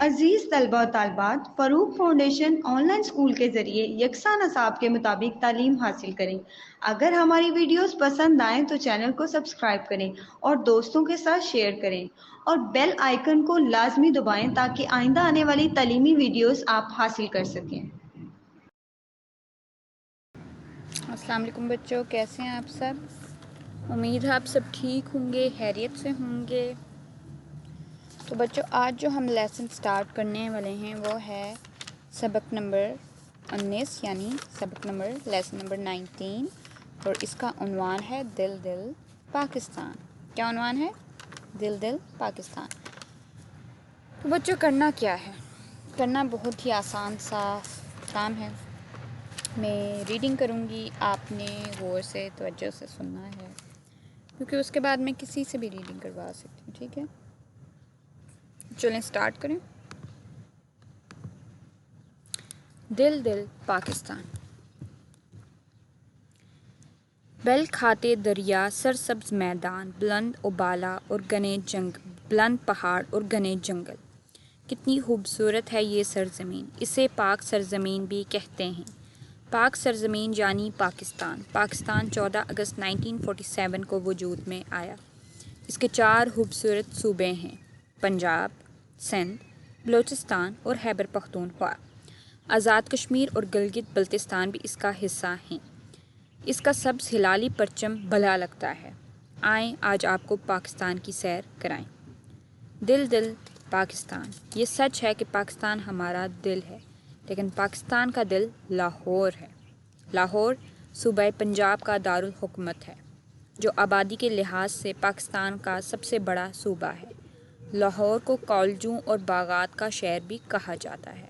عزیز طلبہ و طالبات، فروغ فاؤنڈیشن آن لائن اسکول کے ذریعے یکساں نصاب کے مطابق تعلیم حاصل کریں۔ اگر ہماری ویڈیوز پسند آئیں تو چینل کو سبسکرائب کریں اور دوستوں کے ساتھ شیئر کریں اور بیل آئیکن کو لازمی دبائیں تاکہ آئندہ آنے والی تعلیمی ویڈیوز آپ حاصل کر سکیں۔ السلام علیکم بچوں، کیسے ہیں آپ سب؟ امید ہے آپ سب ٹھیک ہوں گے، خیریت سے ہوں گے۔ تو بچوں، آج جو ہم لیسن سٹارٹ کرنے والے ہیں وہ ہے سبق نمبر 19، یعنی سبق نمبر لیسن نمبر 19، اور اس کا عنوان ہے دل دل پاکستان۔ کیا عنوان ہے؟ دل دل پاکستان۔ تو بچوں، کرنا کیا ہے؟ کرنا بہت ہی آسان سا کام ہے۔ میں ریڈنگ کروں گی، آپ نے غور سے توجہ سے سننا ہے، کیونکہ اس کے بعد میں کسی سے بھی ریڈنگ کروا سکتی ہوں، ٹھیک ہے؟ چلیں سٹارٹ کریں۔ دل دل پاکستان۔ بل کھاتے دریا، سرسبز میدان، بلند و بالا اور گھنے بلند پہاڑ اور گھنے جنگل۔ کتنی خوبصورت ہے یہ سرزمین، اسے پاک سرزمین بھی کہتے ہیں۔ پاک سرزمین یعنی پاکستان۔ پاکستان 14 اگست 1947 کو وجود میں آیا۔ اس کے 4 خوبصورت صوبے ہیں: پنجاب، سندھ، بلوچستان اور خیبر پختونخوا۔ آزاد کشمیر اور گلگت بلتستان بھی اس کا حصہ ہیں۔ اس کا سبز ہلالی پرچم بھلا لگتا ہے۔ آئیں آج آپ کو پاکستان کی سیر کرائیں۔ دل دل پاکستان۔ یہ سچ ہے کہ پاکستان ہمارا دل ہے، لیکن پاکستان کا دل لاہور ہے۔ لاہور صوبہ پنجاب کا دارالحکومت ہے، جو آبادی کے لحاظ سے پاکستان کا سب سے بڑا صوبہ ہے۔ لاہور کو کالجوں اور باغات کا شہر بھی کہا جاتا ہے۔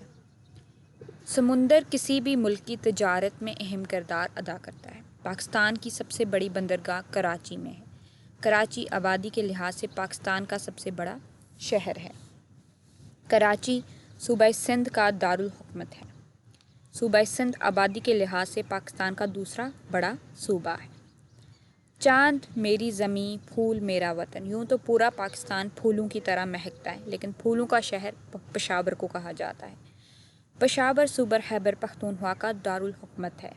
سمندر کسی بھی ملک کی تجارت میں اہم کردار ادا کرتا ہے۔ پاکستان کی سب سے بڑی بندرگاہ کراچی میں ہے۔ کراچی آبادی کے لحاظ سے پاکستان کا سب سے بڑا شہر ہے۔ کراچی صوبہ سندھ کا دارالحکومت ہے۔ صوبہ سندھ آبادی کے لحاظ سے پاکستان کا دوسرا بڑا صوبہ ہے۔ چاند میری زمیں، پھول میرا وطن۔ یوں تو پورا پاکستان پھولوں کی طرح مہکتا ہے، لیکن پھولوں کا شہر پشاور کو کہا جاتا ہے۔ پشاور صوبہ خیبر پختونخوا کا دارالحکومت ہے۔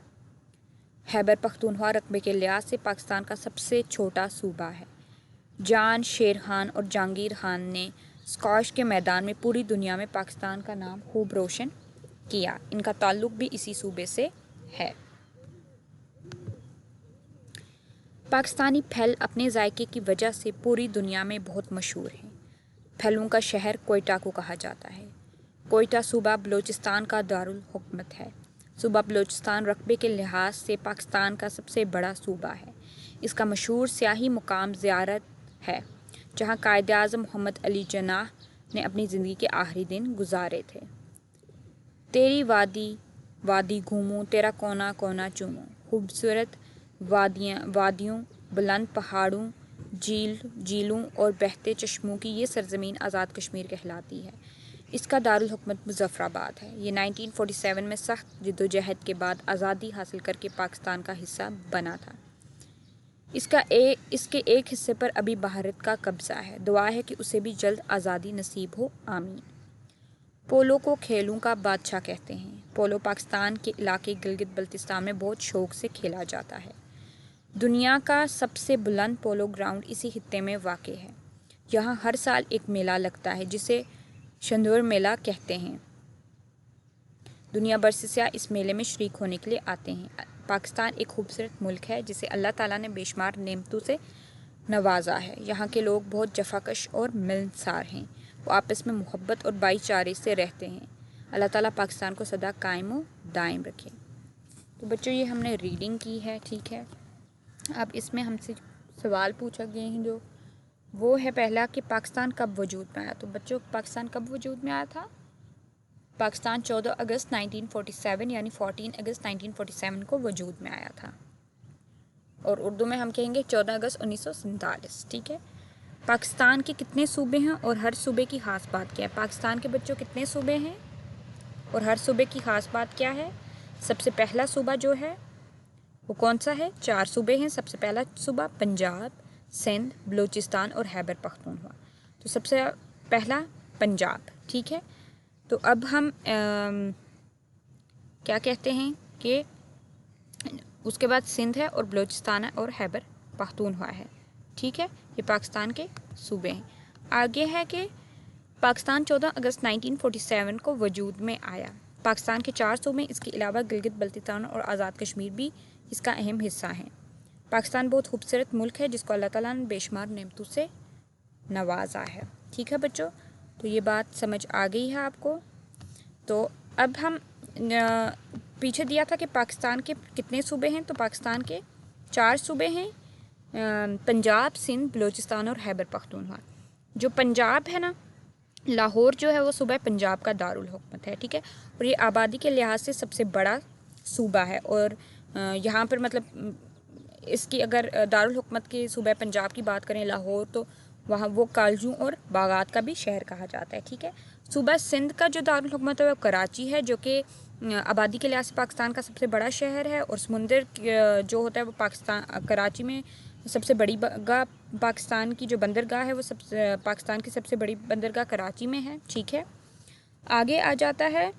خیبر پختونخوا رقبے کے لحاظ سے پاکستان کا سب سے چھوٹا صوبہ ہے۔ جان شیر خان اور جہانگیر خان نے اسکواش کے میدان میں پوری دنیا میں پاکستان کا نام خوب روشن کیا۔ ان کا تعلق بھی اسی صوبے سے ہے۔ پاکستانی پھل اپنے ذائقے کی وجہ سے پوری دنیا میں بہت مشہور ہیں۔ پھلوں کا شہر کوئٹہ کو کہا جاتا ہے۔ کوئٹہ صوبہ بلوچستان کا دارالحکومت ہے۔ صوبہ بلوچستان رقبے کے لحاظ سے پاکستان کا سب سے بڑا صوبہ ہے۔ اس کا مشہور سیاحی مقام زیارت ہے، جہاں قائد اعظم محمد علی جناح نے اپنی زندگی کے آخری دن گزارے تھے۔ تیری وادی وادی گھوموں، تیرا کونا کونا چوموں۔ خوبصورت وادیوں، بلند پہاڑوں، جھیلوں اور بہتے چشموں کی یہ سرزمین آزاد کشمیر کہلاتی ہے۔ اس کا دارالحکومت مظفر آباد ہے۔ یہ 1947 میں سخت جدوجہد کے بعد آزادی حاصل کر کے پاکستان کا حصہ بنا تھا۔ اس کے ایک حصے پر ابھی بھارت کا قبضہ ہے۔ دعا ہے کہ اسے بھی جلد آزادی نصیب ہو، آمین۔ پولو کو کھیلوں کا بادشاہ کہتے ہیں۔ پولو پاکستان کے علاقے گلگت بلتستان میں بہت شوق سے کھیلا جاتا ہے۔ دنیا کا سب سے بلند پولو گراؤنڈ اسی خطے میں واقع ہے۔ یہاں ہر سال ایک میلہ لگتا ہے، جسے شندور میلہ کہتے ہیں۔ دنیا بھر سے سیاح اس میلے میں شریک ہونے کے لیے آتے ہیں۔ پاکستان ایک خوبصورت ملک ہے، جسے اللہ تعالیٰ نے بے شمار نعمتوں سے نوازا ہے۔ یہاں کے لوگ بہت جفاکش اور ملنسار ہیں۔ وہ آپس میں محبت اور بھائی چارے سے رہتے ہیں۔ اللہ تعالیٰ پاکستان کو سدا قائم و دائم رکھے۔ تو بچوں، یہ ہم نے ریڈنگ کی ہے، ٹھیک ہے؟ اب اس میں ہم سے سوال پوچھا گئے ہیں، جو وہ ہے پہلا کہ پاکستان کب وجود میں آیا؟ تو بچوں، پاکستان کب وجود میں آیا تھا؟ پاکستان 14 اگست 1947 یعنی 14 اگست 1947 کو وجود میں آیا تھا، اور اردو میں ہم کہیں گے 14 اگست 1947، ٹھیک ہے؟ پاکستان کے کتنے صوبے ہیں اور ہر صوبے کی خاص بات کیا ہے؟ پاکستان کے بچوں کتنے صوبے ہیں اور ہر صوبے کی خاص بات کیا ہے؟ سب سے پہلا صوبہ جو ہے وہ کون سا ہے؟ 4 صوبے ہیں۔ سب سے پہلا صوبہ پنجاب، سندھ، بلوچستان اور خیبر پختونخوا۔ تو سب سے پہلا پنجاب، ٹھیک ہے؟ تو اب ہم کیا کہتے ہیں کہ اس کے بعد سندھ ہے اور بلوچستان ہے اور خیبر پختونخوا ہے، ٹھیک ہے، یہ پاکستان کے صوبے ہیں۔ آگے ہے کہ پاکستان 14 اگست 1947 کو وجود میں آیا۔ پاکستان کے 4 صوبے، اس کے علاوہ گلگت بلتستان اور آزاد کشمیر بھی اس کا اہم حصہ ہیں۔ پاکستان بہت خوبصورت ملک ہے جس کو اللہ تعالیٰ نے بے شمار نعمتوں سے نوازا ہے، ٹھیک ہے بچوں، تو یہ بات سمجھ آ گئی ہے آپ کو۔ تو اب ہم پیچھے دیا تھا کہ پاکستان کے کتنے صوبے ہیں، تو پاکستان کے 4 صوبے ہیں، پنجاب، سندھ، بلوچستان اور خیبر پختونخوا۔ جو پنجاب ہے نا، لاہور جو ہے وہ صوبہ پنجاب کا دارالحکومت ہے، ٹھیک ہے، اور یہ آبادی کے لحاظ سے سب سے بڑا صوبہ ہے، اور یہاں پر مطلب اس کی اگر دارالحکومت کے صوبہ پنجاب کی بات کریں لاہور، تو وہاں وہ کالجوں اور باغات کا بھی شہر کہا جاتا ہے، ٹھیک ہے۔ صوبہ سندھ کا جو دارالحکومت ہے وہ کراچی ہے، جو کہ آبادی کے لحاظ سے پاکستان کا سب سے بڑا شہر ہے، اور سمندر جو ہوتا ہے وہ کراچی میں سب سے بڑی گاہ، پاکستان کی جو بندرگاہ ہے وہ پاکستان کی سب سے بڑی بندرگاہ کراچی میں ہے، ٹھیک ہے۔ آگے آ جاتا ہے،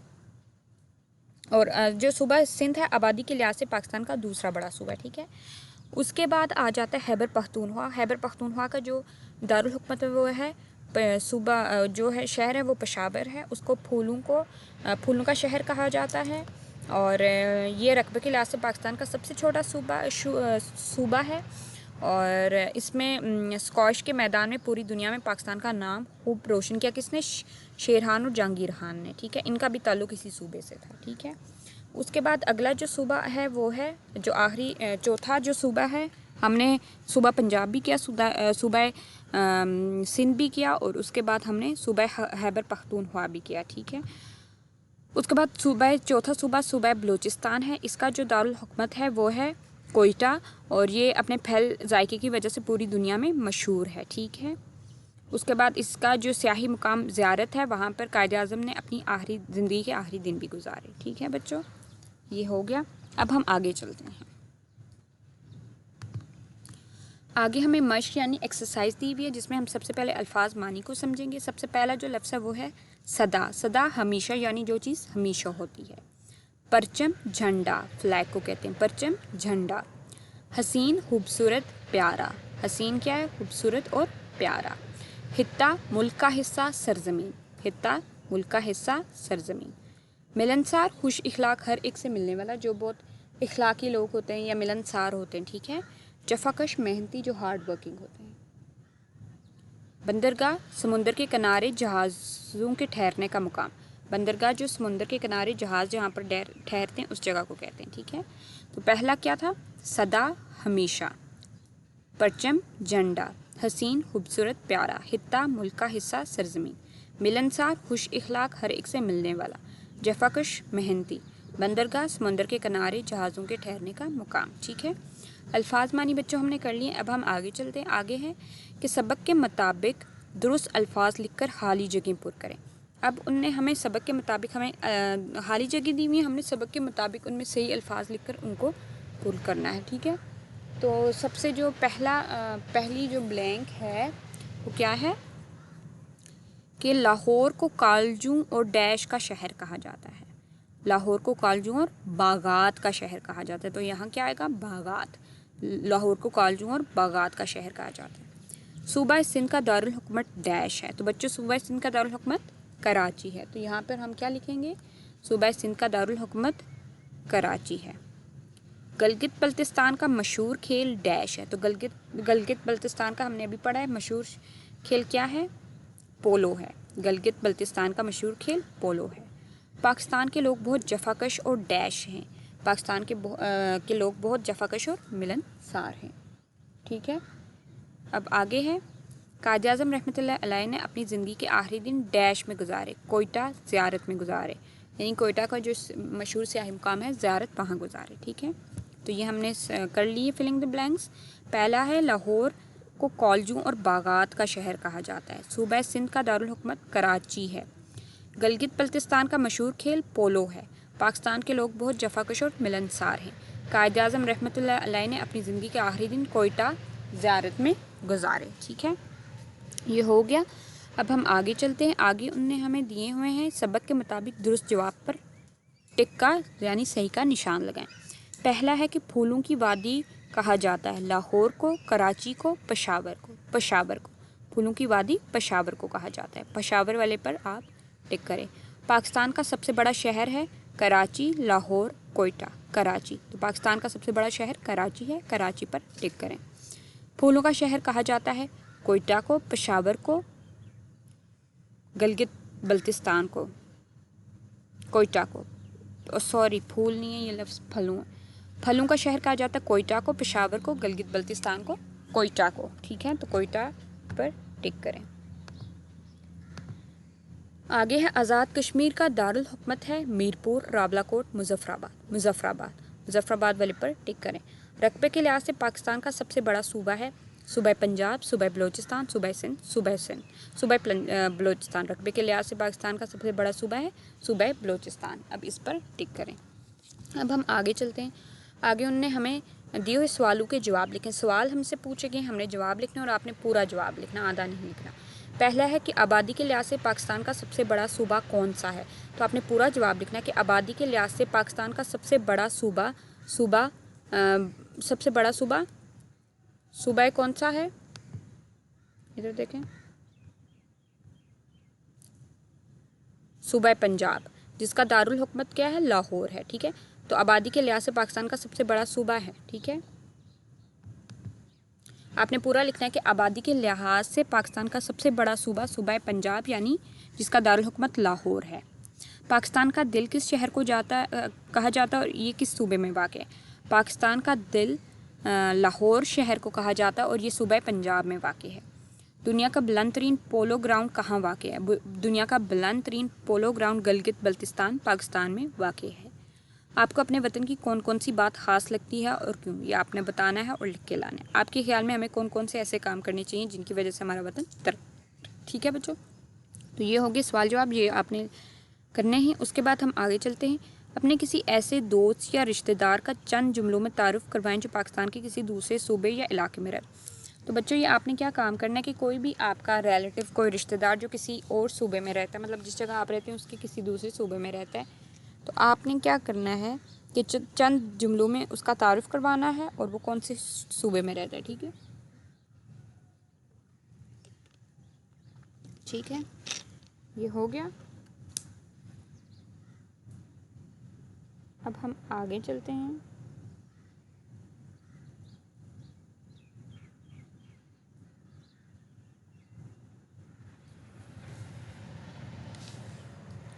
اور جو صوبہ سندھ ہے آبادی کے لحاظ سے پاکستان کا دوسرا بڑا صوبہ، ٹھیک ہے۔ اس کے بعد آ جاتا ہے خیبر پختونخوا۔ خیبر پختونخوا کا جو دارالحکومت ہے وہ ہے صوبہ جو ہے شہر ہے وہ پشاور ہے، اس کو پھولوں کا شہر کہا جاتا ہے، اور یہ رقبے کے لحاظ سے پاکستان کا سب سے چھوٹا صوبہ ہے، اور اس میں اسکواش کے میدان میں پوری دنیا میں پاکستان کا نام خوب روشن کیا کس نے؟ شیرخان اور جہانگیر خان نے، ٹھیک ہے، ان کا بھی تعلق اسی صوبے سے تھا، ٹھیک ہے۔ اس کے بعد اگلا جو صوبہ ہے وہ ہے جو آخری چوتھا جو صوبہ ہے، ہم نے صوبہ پنجاب بھی کیا، صوبہ سندھ بھی کیا، اور اس کے بعد ہم نے صوبہ خیبر پختونخوا بھی کیا، ٹھیک ہے۔ اس کے بعد چوتھا صوبہ بلوچستان ہے، اس کا جو دارالحکومت ہے وہ ہے کوئٹہ، اور یہ اپنے پھل ذائقے کی وجہ سے پوری دنیا میں مشہور ہے، ٹھیک ہے۔ اس کے بعد اس کا جو سیاحی مقام زیارت ہے، وہاں پر قائد اعظم نے اپنی زندگی کے آخری دن بھی گزارے، ٹھیک ہے بچوں، یہ ہو گیا۔ اب ہم آگے چلتے ہیں، آگے ہمیں مشق یعنی ایکسرسائز دی ہوئی ہے، جس میں ہم سب سے پہلے الفاظ معنی کو سمجھیں گے۔ سب سے پہلا جو لفظ ہے وہ ہے صدا۔ صدا ہمیشہ یعنی جو چیز ہمیشہ ہوتی ہے۔ پرچم، جھنڈا، فلیگ کو کہتے ہیں پرچم، جھنڈا۔ حسین، خوبصورت، پیارا۔ حسین کیا ہے؟ خوبصورت اور پیارا۔ خطہ، ملک کا حصہ، سرزمین۔ خطہ، ملک کا حصہ، سرزمین۔ ملنسار، خوش اخلاق، ہر ایک سے ملنے والا، جو بہت اخلاقی لوگ ہوتے ہیں یا ملنسار ہوتے ہیں، ٹھیک ہے۔ جفاکش، محنتی، جو ہارڈ ورکنگ ہوتے ہیں۔ بندرگاہ، سمندر کے کنارے جہازوں کے ٹھہرنے کا مقام۔ بندرگاہ جو سمندر کے کنارے جہاز جہاں پر ٹھہرتے ہیں اس جگہ کو کہتے ہیں، ٹھیک ہے۔ تو پہلا کیا تھا؟ صدا، ہمیشہ۔ پرچم، جھنڈا۔ حسین، خوبصورت، پیارا۔ خطہ، ملک کا حصہ، سرزمین۔ ملنسار، خوش اخلاق، ہر ایک سے ملنے والا۔ جفاکش، محنتی۔ بندرگاہ، سمندر کے کنارے جہازوں کے ٹھہرنے کا مقام، ٹھیک ہے۔ الفاظ معنی بچوں ہم نے کر لیے، اب ہم آگے چلتے ہیں۔ آگے ہے کہ سبق کے مطابق درست الفاظ لکھ کر خالی جگہ پر کریں۔ اب ان نے ہمیں سبق کے مطابق ہمیں خالی جگہ دی ہوئی ہے، ہم نے سبق کے مطابق ان میں صحیح الفاظ لکھ کر ان کو پر کرنا ہے، ٹھیک ہے۔ تو سب سے جو پہلی جو بلینک ہے وہ کیا ہے کہ لاہور کو کالجوں اور ڈیش کا شہر کہا جاتا ہے۔ لاہور کو کالجوں اور باغات کا شہر کہا جاتا ہے، تو یہاں کیا آئے گا؟ باغات۔ لاہور کو کالجوں اور باغات کا شہر کہا جاتا ہے۔ صوبہ سندھ کا دارالحکومت ڈیش ہے، تو بچوں صوبہ سندھ کا دارالحکومت کراچی ہے، تو یہاں پر ہم کیا لکھیں گے؟ صوبہ سندھ کا دارالحکومت کراچی ہے۔ گلگت بلتستان کا مشہور کھیل ڈیش ہے، تو گلگت بلتستان کا ہم نے ابھی پڑھا ہے مشہور کھیل کیا ہے؟ پولو ہے۔ گلگت بلتستان کا مشہور کھیل پولو ہے۔ پاکستان کے لوگ بہت جفاکش اور ڈیش ہیں، پاکستان کے لوگ بہت جفاکش اور ملنسار ہیں، ٹھیک ہے۔ اب آگے ہے قائد اعظم رحمۃ اللہ علیہ نے اپنی زندگی کے آخری دن ڈیش میں گزارے، کوئٹہ زیارت میں گزارے، یعنی کوئٹہ کا جو مشہور سیاحی مقام ہے زیارت وہاں گزارے، ٹھیک ہے۔ تو یہ ہم نے کر لی ہے فلنگ دی بلینکس۔ پہلا ہے لاہور کو کالجوں اور باغات کا شہر کہا جاتا ہے۔ صوبہ سندھ کا دارالحکومت کراچی ہے۔ گلگت بلتستان کا مشہور کھیل پولو ہے۔ پاکستان کے لوگ بہت جفاکش اور ملنسار ہیں۔ قائد اعظم رحمۃ اللہ علیہ نے اپنی زندگی کے آخری دن کوئٹہ زیارت میں گزارے، ٹھیک ہے، یہ ہو گیا۔ اب ہم آگے چلتے ہیں. آگے ان نے ہمیں دیے ہوئے ہیں سبق کے مطابق درست جواب پر ٹک کا یعنی صحیح کا نشان لگائیں. پہلا ہے کہ پھولوں کی وادی کہا جاتا ہے لاہور کو، کراچی کو، پشاور کو. پشاور کو پھولوں کی وادی پشاور کو کہا جاتا ہے. پشاور والے پر آپ ٹک کریں. پاکستان کا سب سے بڑا شہر ہے کراچی، لاہور، کوئٹہ. کراچی، تو پاکستان کا سب سے بڑا شہر کراچی ہے، کراچی پر ٹک کریں. پھولوں کا شہر کہا جاتا ہے کوئٹہ کو، پشاور کو، گلگت بلتستان کو. کوئٹہ کو، سوری پھول نہیں ہے یہ لفظ پھلوں ہے. پھلوں کا شہر کہا جاتا ہے کوئٹہ کو، پشاور کو، گلگت بلتستان کو، کوئٹہ کو. ٹھیک ہے، تو کوئٹہ پر ٹک کریں. آگے ہے آزاد کشمیر کا دارالحکومت ہے میرپور، راولا کوٹ، مظفر آباد. مظفر آباد، مظفر آباد والے پر ٹک کریں. رقبے کے لحاظ سے پاکستان کا سب سے بڑا صوبہ ہے صوبہ پنجاب، صوبہ بلوچستان، صوبہ سندھ. صوبہ بلوچستان رقبے کے لحاظ سے پاکستان کا سب سے بڑا صوبہ ہے صوبہ بلوچستان. اب اس پر ٹک کریں. اب ہم آگے چلتے ہیں. آگے انہوں نے ہمیں دیے ہوئے سوالوں کے جواب لکھیں. سوال ہم سے پوچھے گئے، ہم نے جواب لکھنا اور آپ نے پورا جواب لکھنا، آدھا نہیں لکھنا. پہلا ہے کہ آبادی کے لحاظ سے پاکستان کا سب سے بڑا صوبہ کون سا ہے؟ تو آپ نے پورا جواب لکھنا ہے کہ آبادی کے لحاظ سے پاکستان کا سب سے بڑا صوبہ کون سا ہے؟ ادھر دیکھیں، صوبہ پنجاب، جس کا دارالحکومت کیا ہے؟ لاہور ہے. ٹھیک ہے، تو آبادی کے لحاظ سے پاکستان کا سب سے بڑا صوبہ ہے. ٹھیک ہے، آپ نے پورا لکھنا ہے کہ آبادی کے لحاظ سے پاکستان کا سب سے بڑا صوبہ صوبہ پنجاب یعنی جس کا دارالحکومت لاہور ہے. پاکستان کا دل کس شہر کو کہا جاتا ہے اور یہ کس صوبے میں واقع ہے؟ پاکستان کا دل لاہور شہر کو کہا جاتا ہے اور یہ صوبہ پنجاب میں واقع ہے. دنیا کا بلند ترین پولو گراؤنڈ کہاں واقع ہے؟ دنیا کا بلند ترین پولو گراؤنڈ گلگت بلتستان پاکستان میں واقع ہے. آپ کو اپنے وطن کی کون کون سی بات خاص لگتی ہے اور کیوں؟ یہ آپ نے بتانا ہے اور لکھ کے لانا ہے. آپ کے خیال میں ہمیں کون کون سے ایسے کام کرنے چاہیے جن کی وجہ سے ہمارا وطن ٹھیک ہے بچوں؟ تو یہ ہوگی سوال جواب، یہ آپ نے کرنے ہیں. اس کے بعد ہم آگے چلتے ہیں. اپنے کسی ایسے دوست یا رشتہ دار کا چند جملوں میں تعارف کروائیں جو پاکستان کے کسی دوسرے صوبے یا علاقے میں رہے. تو بچوں یہ آپ نے کیا کام کرنا ہے کہ کوئی بھی آپ کا ریلیٹیو، کوئی رشتہ دار جو کسی اور صوبے میں رہتا ہے، مطلب جس جگہ آپ رہتے ہیں اس کے کسی دوسرے صوبے میں رہتا ہے، تو آپ نے کیا کرنا ہے کہ چند جملوں میں اس کا تعارف کروانا ہے اور وہ کون سے صوبے میں رہتا ہے. ٹھیک ہے، ٹھیک ہے، یہ ہو گیا. اب ہم آگے چلتے ہیں.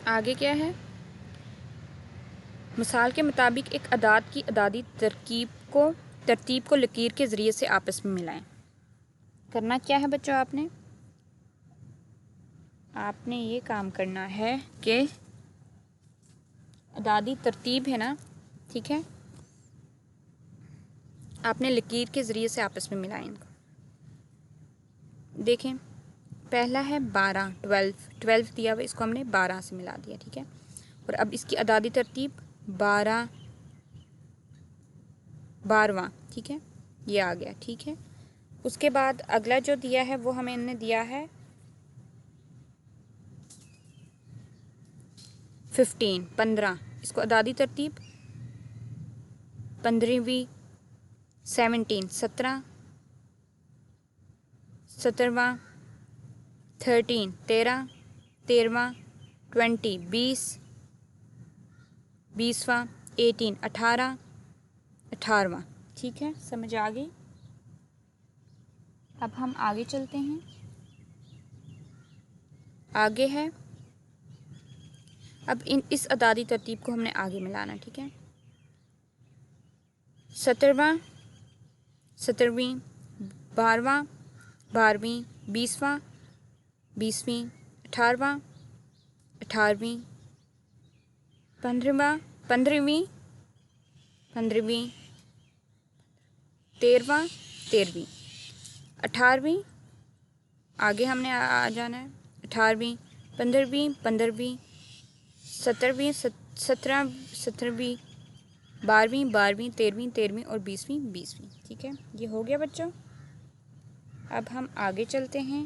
آگے کیا ہے؟ مثال کے مطابق ایک اعداد کی اعدادی ترتیب کو لکیر کے ذریعے سے آپس میں ملائیں. کرنا کیا ہے بچوں؟ آپ نے یہ کام کرنا ہے کہ اعدادی ترتیب ہے نا، ٹھیک ہے، آپ نے لکیر کے ذریعے سے آپس میں ملائیں ان کو. دیکھیں، پہلا ہے 12، 12 دیا ہوا، اس کو ہم نے 12 سے ملا دیا. ٹھیک ہے، اور اب اس کی اعدادی ترتیب 12واں. ٹھیک ہے، یہ آ گیا. ٹھیک ہے، اس کے بعد اگلا جو دیا ہے وہ ہمیں نے دیا ہے 15. اس کو اعدادی ترتیب 15ویں، 17، 17واں، 13، 13واں، 20، 20واں، 18، 18واں. ٹھیک ہے، سمجھ آ گئی؟ اب ہم آگے چلتے ہیں. آگے ہے، اب اس اعدادی ترتیب کو ہم نے آگے ملانا. ٹھیک ہے، 17واں، 17ویں، 12واں، 12ویں، 20واں، 20ویں، 18واں، 18ویں، 15واں، 15ویں، 15ویں، 13واں، 13ویں، 18ویں. آگے ہم نے آ جانا ہے 18ویں، 15ویں، 15ویں، 17ویں، 17ویں، 12ویں، 12ویں، 13ویں، 13ویں اور 20ویں، 20ویں. ٹھیک ہے، یہ ہو گیا بچوں. اب ہم آگے چلتے ہیں.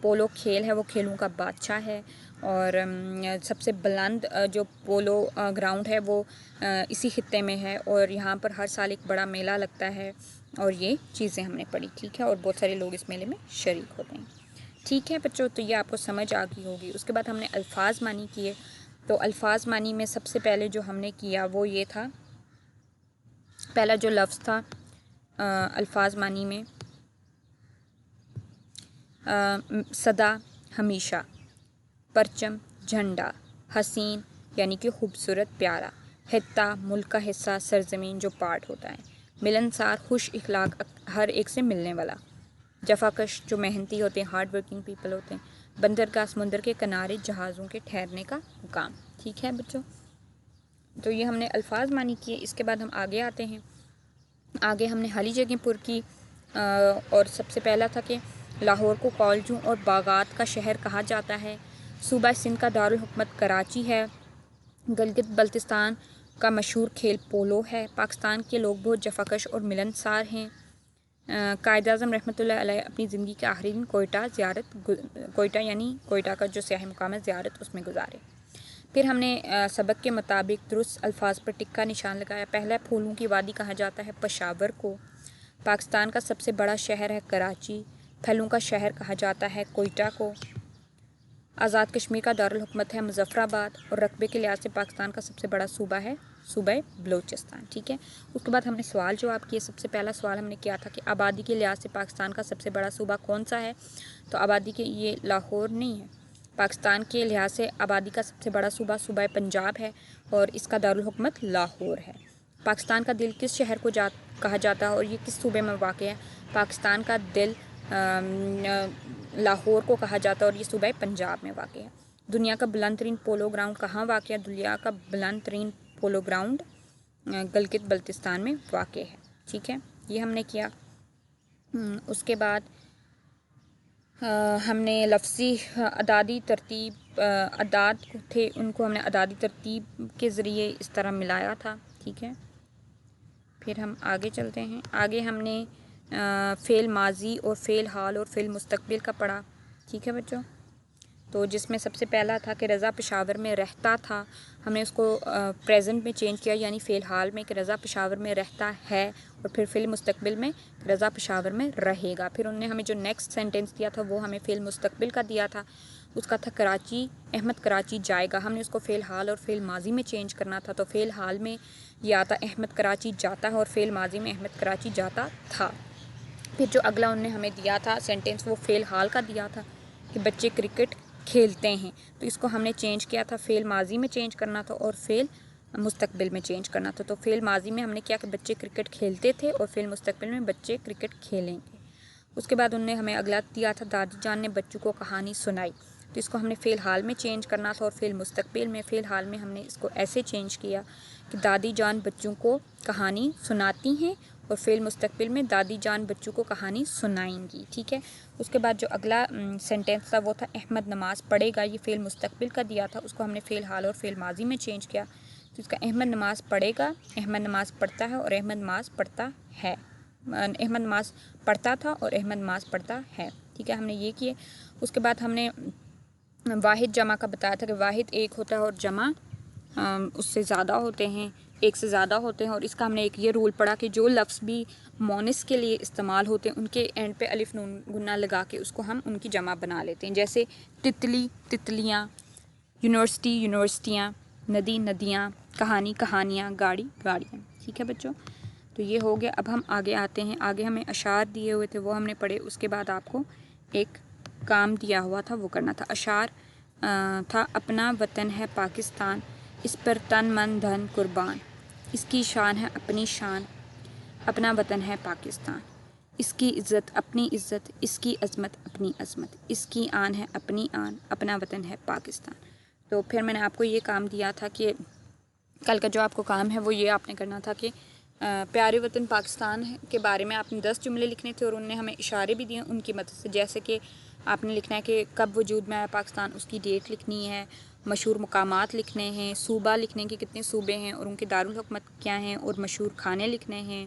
پولو کھیل ہے وہ کھیلوں کا بادشاہ ہے، اور سب سے بلند جو پولو گراؤنڈ ہے وہ اسی خطے میں ہے، اور یہاں پر ہر سال ایک بڑا میلہ لگتا ہے، اور یہ چیزیں ہم نے پڑھی، ٹھیک ہے، اور بہت سارے لوگ اس میلے میں شریک ہوتے ہیں، ٹھیک ہے بچوں، تو یہ آپ کو سمجھ آ گئی ہوگی۔ اس کے بعد ہم نے الفاظ معنی کیے، تو الفاظ معنی میں سب سے پہلے جو ہم نے کیا وہ یہ تھا، پہلا جو لفظ تھا الفاظ معنی میں صدا ہمیشہ، پرچم جھنڈا، حسین یعنی کہ خوبصورت پیارا، خطہ ملک کا حصہ سرزمین جو پارٹ ہوتا ہے، ملنسار خوش اخلاق ہر ایک سے ملنے والا، جفاکش جو محنتی ہوتے ہیں ہارڈ ورکنگ پیپل ہوتے ہیں، بندرگاہ سمندر کے کنارے جہازوں کے ٹھہرنے کا مقام، ٹھیک ہے بچوں، تو یہ ہم نے الفاظ معنی کیے۔ اس کے بعد ہم آگے آتے ہیں، آگے ہم نے حالی جگہیں پر کی، اور سب سے پہلا تھا کہ لاہور کو کالجوں اور باغات کا شہر کہا جاتا ہے، صوبہ سندھ کا دارالحکومت کراچی ہے، گلگت بلتستان کا مشہور کھیل پولو ہے، پاکستان کے لوگ بہت جفاکش اور ملنسار ہیں، قائد اعظم رحمۃ اللہ علیہ اپنی زندگی کے آخری دن کوئٹہ یعنی کوئٹہ کا جو سیاحی مقام ہے زیارت اس میں گزارے۔ پھر ہم نے سبق کے مطابق درست الفاظ پر ٹک کا نشان لگایا۔ پہلا پھولوں کی وادی کہا جاتا ہے پشاور کو، پاکستان کا سب سے بڑا شہر ہے کراچی، پھلوں کا شہر کہا جاتا ہے کوئٹہ کو، آزاد کشمیر کا دارالحکومت ہے مظفر آباد، اور رقبے کے لحاظ سے پاکستان کا سب سے بڑا صوبہ ہے صوبہ بلوچستان، ٹھیک ہے۔ اس کے بعد ہم نے سوال جواب کیے۔ سب سے پہلا سوال ہم نے کیا تھا کہ آبادی کے لحاظ سے پاکستان کا سب سے بڑا صوبہ کون سا ہے؟ تو آبادی کے یہ لاہور نہیں ہے، پاکستان کے لحاظ سے آبادی کا سب سے بڑا صوبہ صوبہ پنجاب ہے، اور اس کا دارالحکومت لاہور ہے۔ پاکستان کا دل کس شہر کو کہا جاتا ہے اور یہ کس صوبے میں واقع ہے؟ پاکستان کا دل لاہور کو کہا جاتا ہے اور یہ صوبہ پنجاب میں واقع ہے۔ دنیا کا بلند ترین پولو گراؤنڈ کہاں واقع ہے؟ دنیا کا بلند ترین پولو گراؤنڈ گلگت بلتستان میں واقع ہے، ٹھیک ہے، یہ ہم نے کیا۔ اس کے بعد ہم نے لفظی اعدادی ترتیب اعداد تھے ان کو ہم نے اعدادی ترتیب کے ذریعے اس طرح ملایا تھا، ٹھیک ہے۔ پھر ہم آگے چلتے ہیں، آگے ہم نے فعل ماضی اور فعل حال اور فعل مستقبل کا پڑھا، ٹھیک ہے بچوں، تو جس میں سب سے پہلا تھا کہ رضا پشاور میں رہتا تھا، ہم نے اس کو پریزنٹ میں چینج کیا، یعنی فعل حال میں کہ رضا پشاور میں رہتا ہے، اور پھر فعل مستقبل میں رضا پشاور میں رہے گا۔ پھر انہوں نے ہمیں جو نیکسٹ سینٹینس دیا تھا وہ ہمیں فعل مستقبل کا دیا تھا، اس کا تھا کراچی احمد کراچی جائے گا، ہم نے اس کو فعل حال اور فعل ماضی میں چینج کرنا تھا، تو فعل حال میں یہ آتا احمد کراچی جاتا ہے، اور فعل ماضی میں احمد کراچی جاتا تھا۔ پھر جو اگلا انہوں نے ہمیں دیا تھا سینٹینس وہ فعل حال کا دیا تھا کہ بچے کرکٹ کھیلتے ہیں، تو اس کو ہم نے چینج کیا تھا، فعل ماضی میں چینج کرنا تھا اور فعل مستقبل میں چینج کرنا تھا، تو فعل ماضی میں ہم نے کیا کہ بچے کرکٹ کھیلتے تھے، اور فعل مستقبل میں بچے کرکٹ کھیلیں گے۔ اس کے بعد انہوں نے ہمیں اگلا دیا تھا دادی جان نے بچوں کو کہانی سنائی، تو اس کو ہم نے فعل حال میں چینج کرنا تھا، اور فعل مستقبل میں فعل حال میں ہم نے اس کو ایسے چینج کیا کہ دادی جان بچوں کو کہانی سناتی ہیں، اور فعل مستقبل میں دادی جان بچوں کو کہانی سنائیں گی، ٹھیک ہے۔ اس کے بعد جو اگلا سینٹینس تھا وہ تھا احمد نماز پڑھے گا، یہ فعل مستقبل کا دیا تھا، اس کو ہم نے فعل حال اور فعل ماضی میں چینج کیا، تو اس کا احمد نماز پڑھے گا، احمد نماز پڑھتا ہے اور احمد نماز پڑھتا ہے، احمد نماز پڑھتا تھا اور احمد نماز پڑھتا ہے، ٹھیک ہے، ہم نے یہ کیے۔ اس کے بعد ہم نے واحد جمع کا بتایا تھا کہ واحد ایک ہوتا ہے اور جمع اس سے زیادہ ہوتے ہیں، ایک سے زیادہ ہوتے ہیں، اور اس کا ہم نے ایک یہ رول پڑھا کہ جو لفظ بھی مونس کے لیے استعمال ہوتے ہیں ان کے اینڈ پہ الف نون گنہ لگا کے اس کو ہم ان کی جمع بنا لیتے ہیں، جیسے تتلی تتلیاں، یونیورسٹی یونیورسٹیاں، ندی ندیاں، کہانی کہانیاں، گاڑی گاڑیاں، ٹھیک ہے بچوں، تو یہ ہو گیا۔ اب ہم آگے آتے ہیں، آگے ہمیں اشعار دیے ہوئے تھے وہ ہم نے پڑھے، اس کے بعد آپ کو ایک کام دیا ہوا تھا وہ کرنا تھا۔ اشعار تھا اپنا وطن ہے پاکستان، اس پر تن من دھن قربان، اس کی شان ہے اپنی شان، اپنا وطن ہے پاکستان، اس کی عزت اپنی عزت، اس کی عظمت اپنی عظمت، اس کی آن ہے اپنی آن، اپنا وطن ہے پاکستان۔ تو پھر میں نے آپ کو یہ کام دیا تھا کہ کل کا جو آپ کو کام ہے وہ یہ آپ نے کرنا تھا کہ پیارے وطن پاکستان کے بارے میں آپ نے 10 جملے لکھنے تھے، اور انہوں نے ہمیں اشارے بھی دیے ان کی مدد سے، جیسے کہ آپ نے لکھنا ہے کہ کب وجود میں آیا پاکستان، اس کی ڈیٹ لکھنی ہے، مشہور مقامات لکھنے ہیں، صوبہ لکھنے کے کتنے صوبے ہیں اور ان کے دارالحکومت کیا ہیں، اور مشہور کھانے لکھنے ہیں۔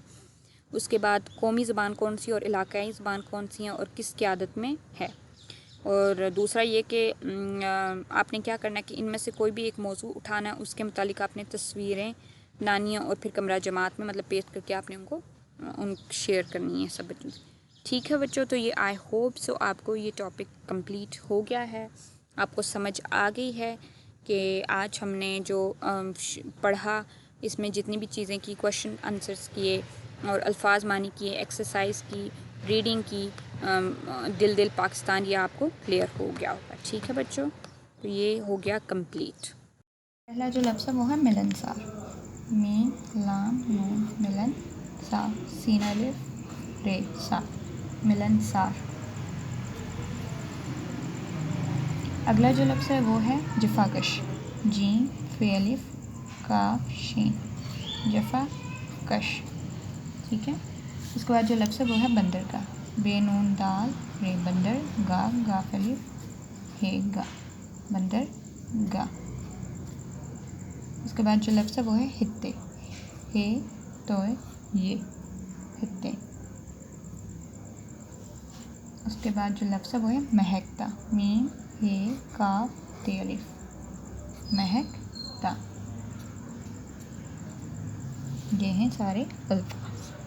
اس کے بعد قومی زبان کون سی اور علاقائی زبان کون سی ہیں اور کس قیادت میں ہے۔ اور دوسرا یہ کہ آپ نے کیا کرنا ہے کہ ان میں سے کوئی بھی ایک موضوع اٹھانا ہے، اس کے متعلق آپ نے تصویریں لانی ہیں اور پھر کمرہ جماعت میں مطلب پیسٹ کر کے آپ نے ان شیئر کرنی ہے سب بچوں سے. ٹھیک ہے بچوں، تو یہ آئی ہوپ سو آپ کو یہ ٹاپک کمپلیٹ ہو گیا ہے، آپ کو سمجھ آ گئی ہے کہ آج ہم نے جو پڑھا اس میں جتنی بھی چیزیں کی، کویشچن آنسرس کیے اور الفاظ معنی کیے، ایکسرسائز کی، ریڈنگ کی، دل دل پاکستان، یہ آپ کو کلیئر ہو گیا ہوگا. ٹھیک ہے بچوں، تو یہ ہو گیا کمپلیٹ. پہلا جو لفظ ہے وہ ہے ملنسار. میم لام نون ملن سا سین الف رے سا، ملنسار. اگلا جو لفظ ہے وہ ہے جفاکش. جیم فے الف کاف شین، جفا کش. ٹھیک ہے. اس کے بعد جو لفظ ہے وہ ہے بندرگاہ. بے نون دال رے بندر، گا گاف الف ہے گا، بندرگاہ. اس کے بعد جو لفظ ہے وہ ہے ہتے. ہے تو یہ ہتے. اس کے بعد جو لفظ ہے وہ ہے مہکتا. میم ہے کاف تے الف، مہکتا. یہ ہیں سارے الفاظ.